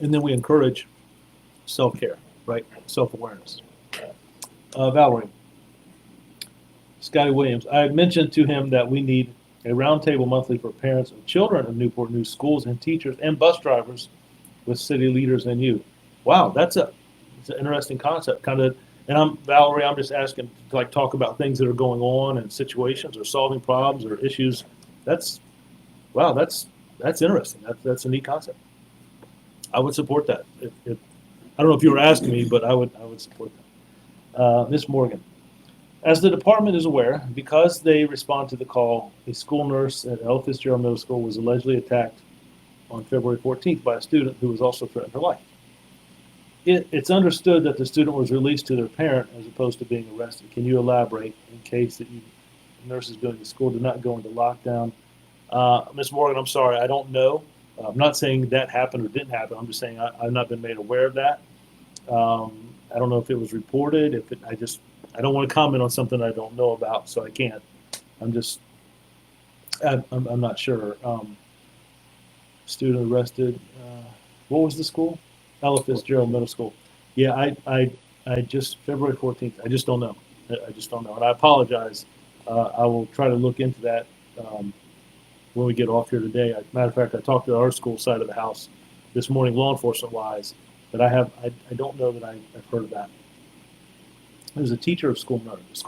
And then we encourage self-care, right? Self-awareness. Valerie. Scotty Williams, I had mentioned to him that we need a roundtable monthly for parents of children of Newport News schools and teachers and bus drivers with city leaders and you. Wow, it's an interesting concept. Kind of, and Valerie, I'm just asking to like talk about things that are going on and situations or solving problems or issues. That's interesting. That's a neat concept. I would support that. I don't know if you were asking me, but I would support that. Ms. Morgan, as the department is aware, because they respond to the call, a school nurse at Ella Fitzgerald Middle School was allegedly attacked on February 14th by a student who was also threatened her life. It's understood that the student was released to their parent as opposed to being arrested. Can you elaborate in case that nurses doing the school did not go into lockdown? Ms. Morgan, I'm sorry, I don't know. I'm not saying that happened or didn't happen. I'm just saying I've not been made aware of that. I don't know if it was reported. I don't want to comment on something I don't know about, so I can't. I'm not sure. Student arrested. What was the school? Ella Fitzgerald Middle School. Yeah, I just February 14th. I just don't know. And I apologize. I will try to look into that when we get off here today. Matter of fact, I talked to our school side of the house this morning, law enforcement wise, but I don't know that I've heard of that. There's a teacher of school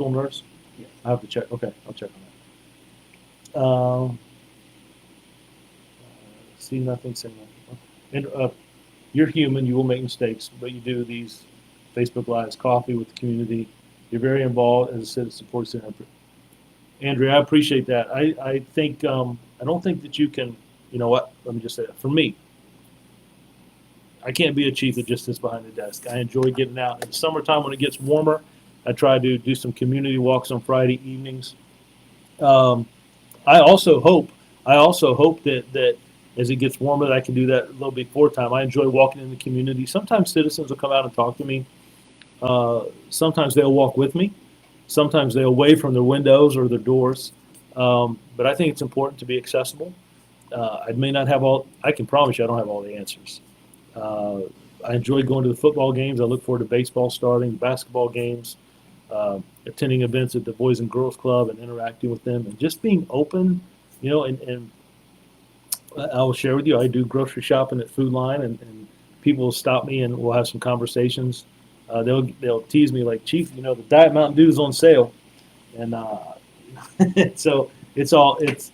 nurse. Yeah. I have to check. Okay, I'll check on that. See nothing, say nothing. And you're human. You will make mistakes, but you do these Facebook Lives, coffee with the community. You're very involved as a citizen support center. Andrea, I appreciate that. I think I don't think that you can. You know what? Let me just say that. For me, I can't be a chief that just sits behind the desk. I enjoy getting out. In the summertime when it gets warmer, I try to do some community walks on Friday evenings. I also hope that as it gets warmer, that I can do that a little before time. I enjoy walking in the community. Sometimes citizens will come out and talk to me. Sometimes they'll walk with me. Sometimes they'll wave from their windows or their doors. But I think it's important to be accessible. I may not have I can promise you I don't have all the answers. I enjoy going to the football games. I look forward to baseball starting, basketball games, attending events at the Boys and Girls Club and interacting with them and just being open, and I will share with you, I do grocery shopping at Food Line and people will stop me and we'll have some conversations. They'll tease me like, Chief, the Diet Mountain Dew is on sale. And so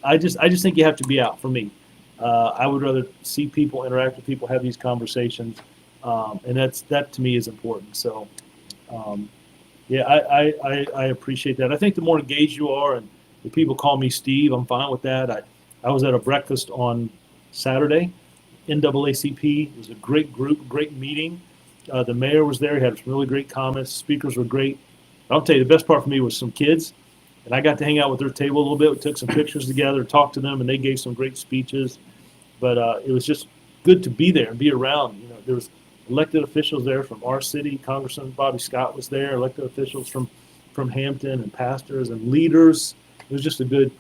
I just think you have to be out for me. I would rather see people, interact with people, have these conversations. And that to me is important. So, I appreciate that. I think the more engaged you are, and if people call me Steve, I'm fine with that. I was at a breakfast on Saturday, NAACP. It was a great group, great meeting. The mayor was there. He had some really great comments. Speakers were great. I'll tell you, the best part for me was some kids, and I got to hang out with their table a little bit. We took some pictures together, talked to them, and they gave some great speeches. But it was just good to be there and be around. There was elected officials there from our city. Congressman Bobby Scott was there. Elected officials from Hampton and pastors and leaders. It was just a good.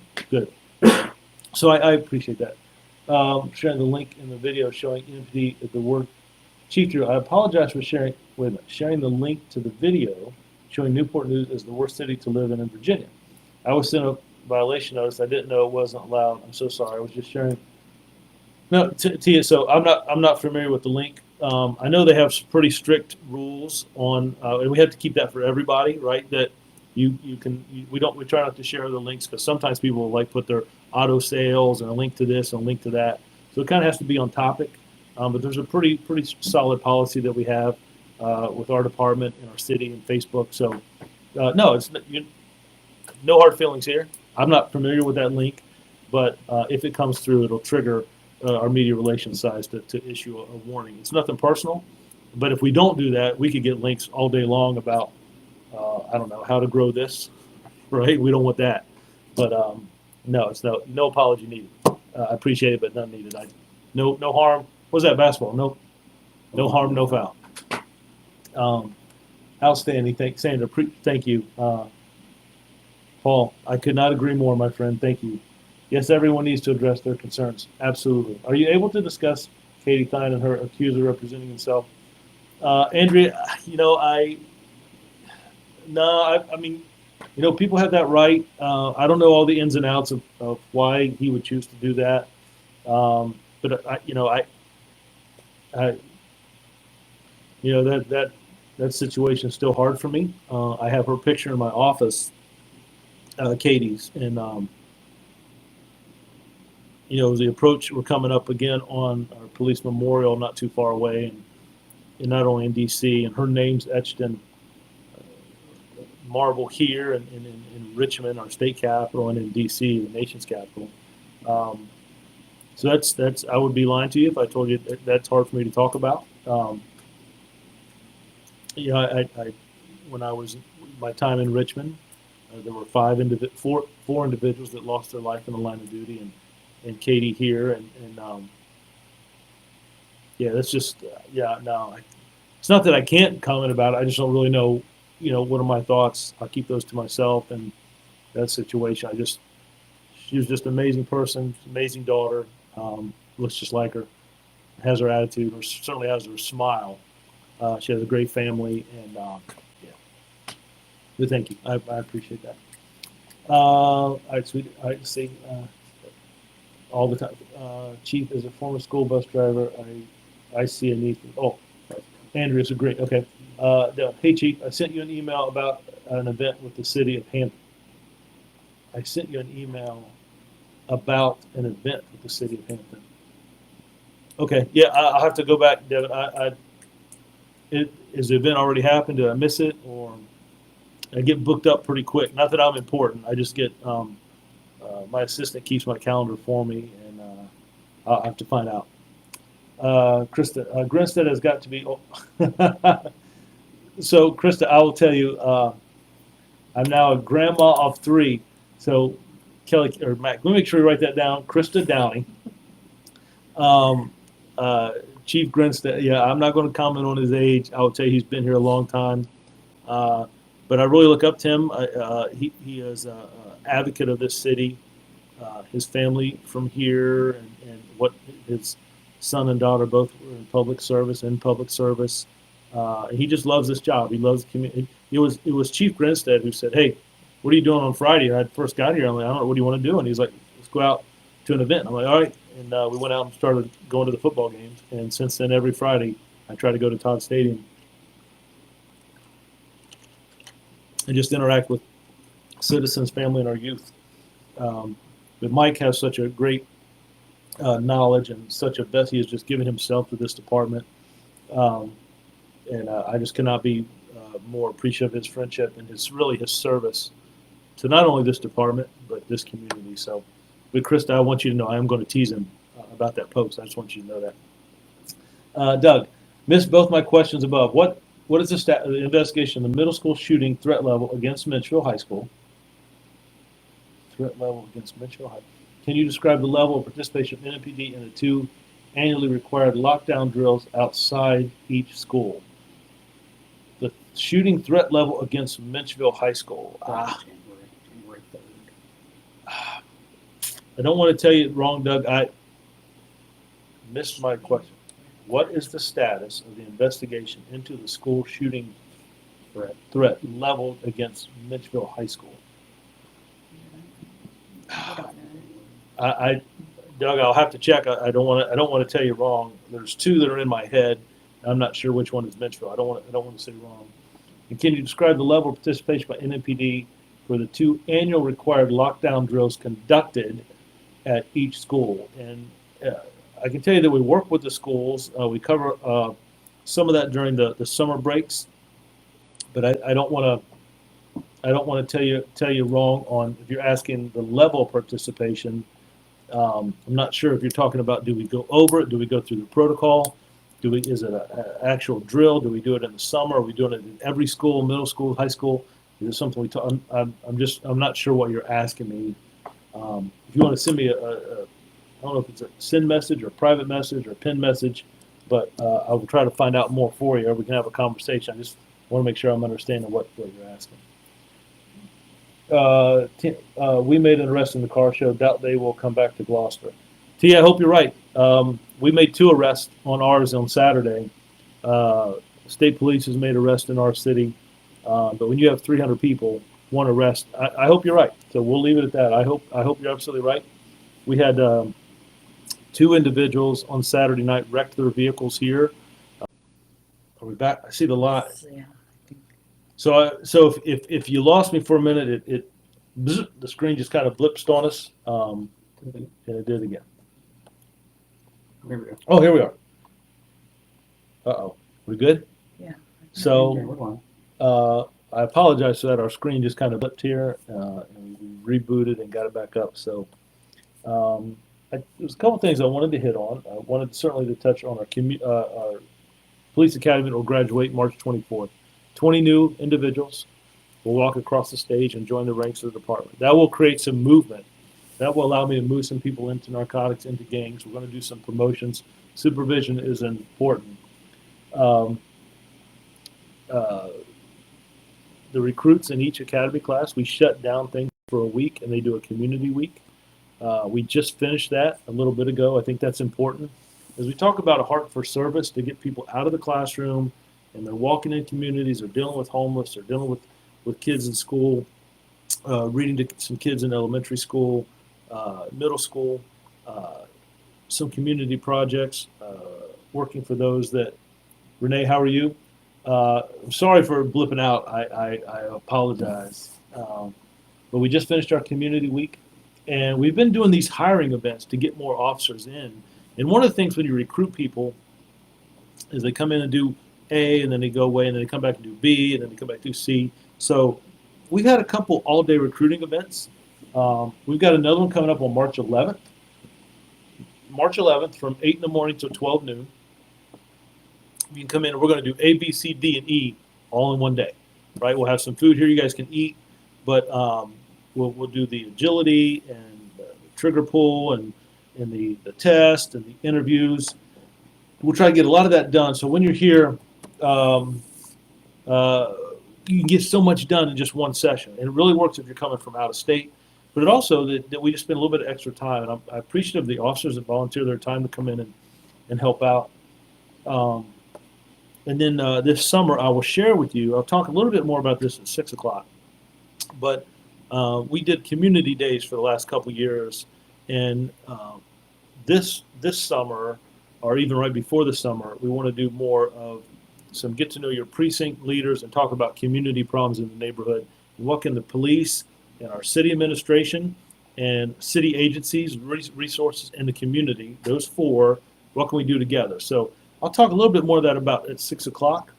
So I appreciate that. Sharing the link in the video showing empty at the word Chief Drew. I apologize for sharing the link to the video showing Newport News as the worst city to live in Virginia. I was sent a violation notice. I didn't know it wasn't allowed. I'm so sorry. I was just sharing. No, Tia. So I'm not familiar with the link. I know they have some pretty strict rules on, and we have to keep that for everybody, right? That we try not to share the links because sometimes people will put their auto sales and a link to this and a link to that. So it kind of has to be on topic. But there's a pretty solid policy that we have with our department and our city and Facebook. So no, no hard feelings here. I'm not familiar with that link, but if it comes through, it'll trigger our media relations side to issue a warning. It's nothing personal, but if we don't do that, we could get links all day long about I don't know how to grow this, right? We don't want that, but no, it's no apology needed. I appreciate it, but none needed. No harm. What was that basketball? No harm, no foul. Outstanding. Sandra, thank you. Paul, I could not agree more, my friend. Thank you. Yes, everyone needs to address their concerns. Absolutely. Are you able to discuss Katie Klein and her accuser representing himself? Andrea, I mean, People have that right. I don't know all the ins and outs of why he would choose to do that. But I that situation is still hard for me. I have her picture in my office, Katie's, and the approach, we're coming up again on our police memorial not too far away, and not only in D.C. and her name's etched in marble here and in Richmond, our state capital, and in D.C., the nation's capital. So that's I would be lying to you if I told you that's hard for me to talk about. I when I was my time in Richmond, there were four individuals that lost their life in the line of duty, and Katie here, and that's just no. It's not that I can't comment about it. I just don't really know. What are my thoughts? I'll keep those to myself. And that situation, she was just an amazing person, amazing daughter. Looks just like her, has her attitude, or certainly has her smile. She has a great family, and But thank you. I appreciate that. All right, sweet. All right, see. All the time. Chief, as a former school bus driver, I see a need for. Oh, Andrea's a great. Okay. Hey, Chief, I sent you an email about an event with the city of Hampton. I sent you an email about an event with the city of Hampton. Okay. Yeah, I'll have to go back, Devin. Is the event already happened? Did I miss it, or I get booked up pretty quick? Not that I'm important. I just get my assistant keeps my calendar for me, and I'll have to find out. Krista, Grinstead has got to be. So, Krista, I will tell you, I'm now a grandma of 3. So, Kelly or Mac, let me make sure you write that down. Krista Downey, Chief Grinstead. Yeah, I'm not going to comment on his age. I will tell you he's been here a long time. But I really look up to him. He is an advocate of this city. His family from here, and what his son and daughter both were in public service. He just loves this job. He loves the community. It was Chief Grinstead who said, "Hey, what are you doing on Friday?" And I first got here. I'm like, "I don't know. What do you want to do?" And he's like, "Let's go out to an event." I'm like, "All right." And we went out and started going to the football games. And since then, every Friday, I try to go to Todd Stadium and just interact with citizens, family, and our youth. But Mike has such a great knowledge and such a best. He has just given himself to this department. And I just cannot be more appreciative of his friendship and his service to not only this department, but this community. So, but Krista, I want you to know I am going to tease him about that post. I just want you to know that. Doug, missed both my questions above. What is the investigation of the middle school shooting threat level against Mitchellville High School? Threat level against Mitchellville High. Can you describe the level of participation of NMPD in the 2 annually required lockdown drills outside each school? The shooting threat level against Mitchellville High School. I don't want to tell you wrong, Doug. I missed my question. What is the status of the investigation into the school shooting threat leveled against Mitchellville High School? Doug, I'll have to check. I don't want to tell you wrong. There's 2 that are in my head. I'm not sure which one is Mitchellville. I don't want to say wrong. And can you describe the level of participation by NMPD for the 2 annual required lockdown drills conducted at each school? And I can tell you that we work with the schools. We cover some of that during the summer breaks, but I don't want to tell you wrong on if you're asking the level of participation. I'm not sure if you're talking about, do we go over it? Do we go through the protocol? Is it an actual drill? Do we do it in the summer? Are we doing it in every school, middle school, high school? Is it something we talk? I'm not sure what you're asking me. If you want to send me I don't know if it's a send message or a private message or a pin message, but I will try to find out more for you, or we can have a conversation. I just want to make sure I'm understanding what you're asking. We made an arrest in the car show. Doubt they will come back to Gloucester. T, I hope you're right. We made 2 arrests on ours on Saturday. State police has made arrests in our city. But when you have 300 people, one arrest. I hope you're right. So we'll leave it at that. I hope you're absolutely right. We had 2 individuals on Saturday night wrecked their vehicles here. Are we back? I see the lot. Yeah. So if you lost me for a minute, the screen just kind of blipped on us, and it did again. Here we go. Oh, here we are. Uh-oh. We good? Yeah. Yeah, So we're on. I apologize for that. Our screen just kind of blipped here, and we rebooted and got it back up. So there's a couple things I wanted to hit on. I wanted certainly to touch on our police academy that will graduate March 24th. 20 new individuals will walk across the stage and join the ranks of the department. That will create some movement. That will allow me to move some people into narcotics, into gangs. We're going to do some promotions. Supervision is important. The recruits in each academy class, we shut down things for a week, and they do a community week. We just finished that a little bit ago. I think that's important. As we talk about a heart for service to get people out of the classroom, and they're walking in communities, they're dealing with homeless, they're dealing with kids in school, reading to some kids in elementary school, middle school, some community projects, working for those that, Renee, how are you? I'm sorry for blipping out. I apologize. But we just finished our community week, and we've been doing these hiring events to get more officers in. And one of the things when you recruit people is they come in and do A, and then they go away, and then they come back and do B, and then they come back and do C. So we've had a couple all-day recruiting events. We've got another one coming up on March 11th. March 11th from 8 in the morning till 12 noon. You can come in, and we're going to do A, B, C, D, and E all in one day, right? We'll have some food here you guys can eat, but we'll do the agility and the trigger pull and the test and the interviews. We'll try to get a lot of that done. So when you're here, you can get so much done in just one session. And it really works if you're coming from out of state. But it also that we just spend a little bit of extra time. And I'm appreciative of the officers that volunteer their time to come in and help out. And then this summer, I will share with you, I'll talk a little bit more about this at 6 o'clock. But we did community days for the last couple years. And this summer, or even right before the summer, we want to do more of some get to know your precinct leaders and talk about community problems in the neighborhood. And what can the police and our city administration and city agencies, resources in the community, those 4, what can we do together? So I'll talk a little bit more of that about at 6 o'clock,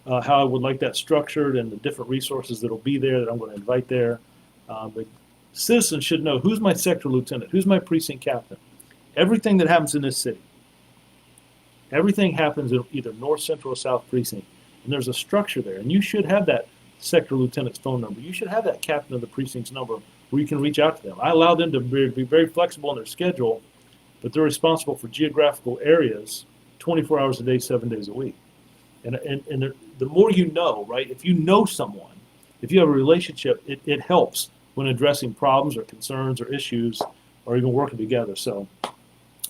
how I would like that structured and the different resources that will be there that I'm going to invite there. But citizens should know who's my sector lieutenant, who's my precinct captain. Everything that happens in this city, everything happens in either north, central, or south precinct. And there's a structure there. And you should have that sector lieutenant's phone number. You should have that captain of the precinct's number where you can reach out to them. I allow them to be very flexible in their schedule, but they're responsible for geographical areas 24 hours a day, 7 days a week. And the more you know, right, if you know someone, if you have a relationship, it helps when addressing problems or concerns or issues or even working together. So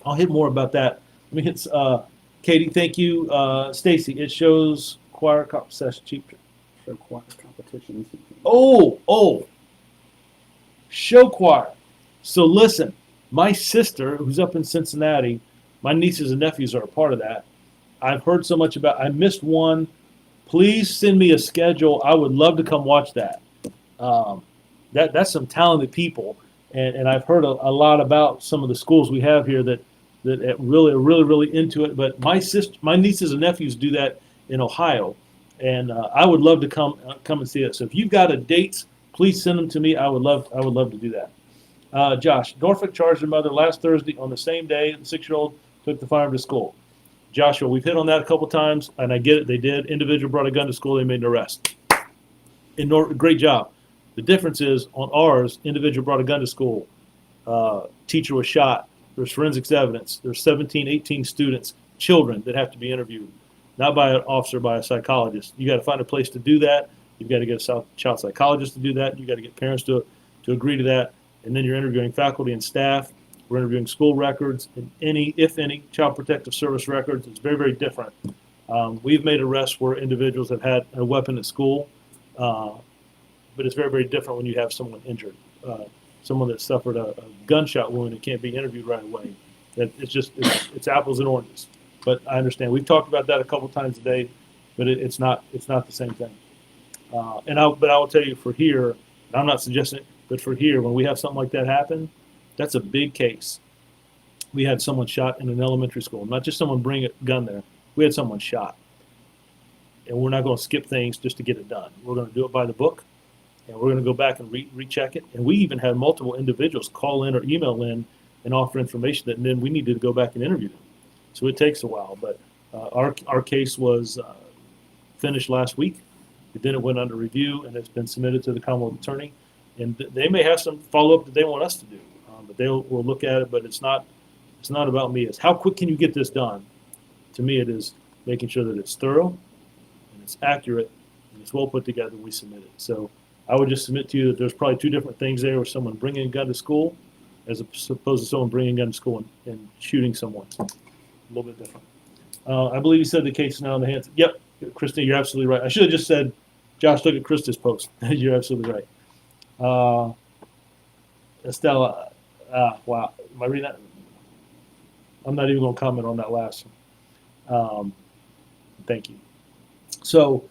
I'll hit more about that. Let me hit Katie, thank you. Stacy, it shows choir session cheap. Show choir competitions. Oh, show choir. So listen, my sister, who's up in Cincinnati, my nieces and nephews are a part of that. I've heard so much about. I missed one. Please send me a schedule. I would love to come watch that. That's some talented people, and I've heard a lot about some of the schools we have here that really are really into it. But my nieces and nephews do that in Ohio, and I would love to come and see it. So if you've got a date, please send them to me. I would love to do that. Josh, Norfolk charged their mother last Thursday on the same day. The 6-year-old took the firearm to school. Joshua, we've hit on that a couple times, and I get it. They did. Individual brought a gun to school. They made an arrest. Great job. The difference is on ours, individual brought a gun to school. Teacher was shot. There's forensics evidence. There's 17, 18 students, children that have to be interviewed, not by an officer, by a psychologist. You got to find a place to do that. You've got to get a child psychologist to do that. You got to get parents to agree to that. And then you're interviewing faculty and staff. We're interviewing school records and if any, child protective service records. It's very, very different. We've made arrests where individuals have had a weapon at school. but it's very, very different when you have someone injured. Someone that suffered a gunshot wound and can't be interviewed right away. That it's apples and oranges. But I understand. We've talked about that a couple times today, but it's not the same thing. But I will tell you for here, and I'm not suggesting it, but for here, when we have something like that happen, that's a big case. We had someone shot in an elementary school, not just someone bring a gun there. We had someone shot. And we're not going to skip things just to get it done. We're going to do it by the book, and we're going to go back and recheck it. And we even had multiple individuals call in or email in and offer information that then we needed to go back and interview them. So it takes a while, but our case was finished last week. Then it went under review, and it's been submitted to the Commonwealth Attorney. And they may have some follow-up that they want us to do, but we'll look at it. But it's not about me. It's how quick can you get this done? To me, it is making sure that it's thorough, and it's accurate, and it's well put together, and we submit it. So I would just submit to you that there's probably two different things there, with someone bringing a gun to school as opposed to someone bringing a gun to school and shooting someone. A little bit different. I believe you said the case is now in the hands. Yep, Krista, you're absolutely right. I should have just said, Josh, look at Krista's post. You're absolutely right. Estella, wow. Am I reading that? I'm not even going to comment on that last one. Thank you. So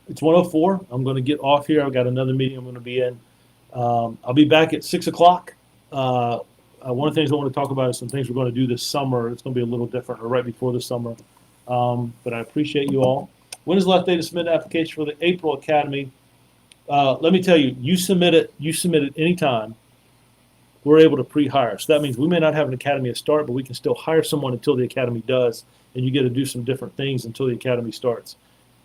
it's 1:04. I'm going to get off here. I've got another meeting I'm going to be in. I'll be back at 6 o'clock. One of the things I want to talk about is some things we're going to do this summer. It's going to be a little different, or right before the summer. But I appreciate you all. When is the last day to submit an application for the April Academy? Let me tell you, you submit it anytime. We're able to pre-hire. So that means we may not have an academy at start, but we can still hire someone until the academy does, and you get to do some different things until the academy starts.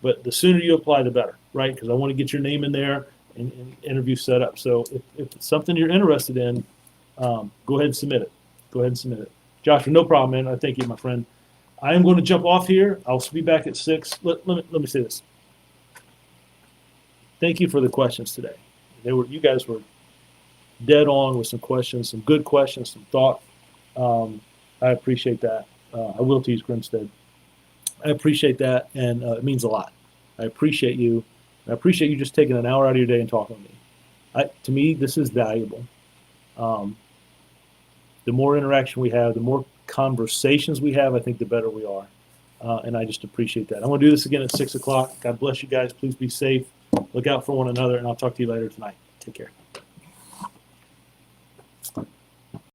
But the sooner you apply, the better, right? Because I want to get your name in there and interview set up. So if it's something you're interested in, go ahead and submit it. Go ahead and submit it. Joshua, no problem, man. I thank you, my friend. I am going to jump off here. I'll be back at 6. Let me say this. Thank you for the questions today. You guys were dead on with some questions, some good questions, some thought. I appreciate that. I will tease Grimstead. I appreciate that, and it means a lot. I appreciate you. I appreciate you just taking an hour out of your day and talking to me. To me, this is valuable. The more interaction we have, the more conversations we have, I think the better we are. And I just appreciate that. I'm going to do this again at 6 o'clock. God bless you guys. Please be safe. Look out for one another, and I'll talk to you later tonight. Take care.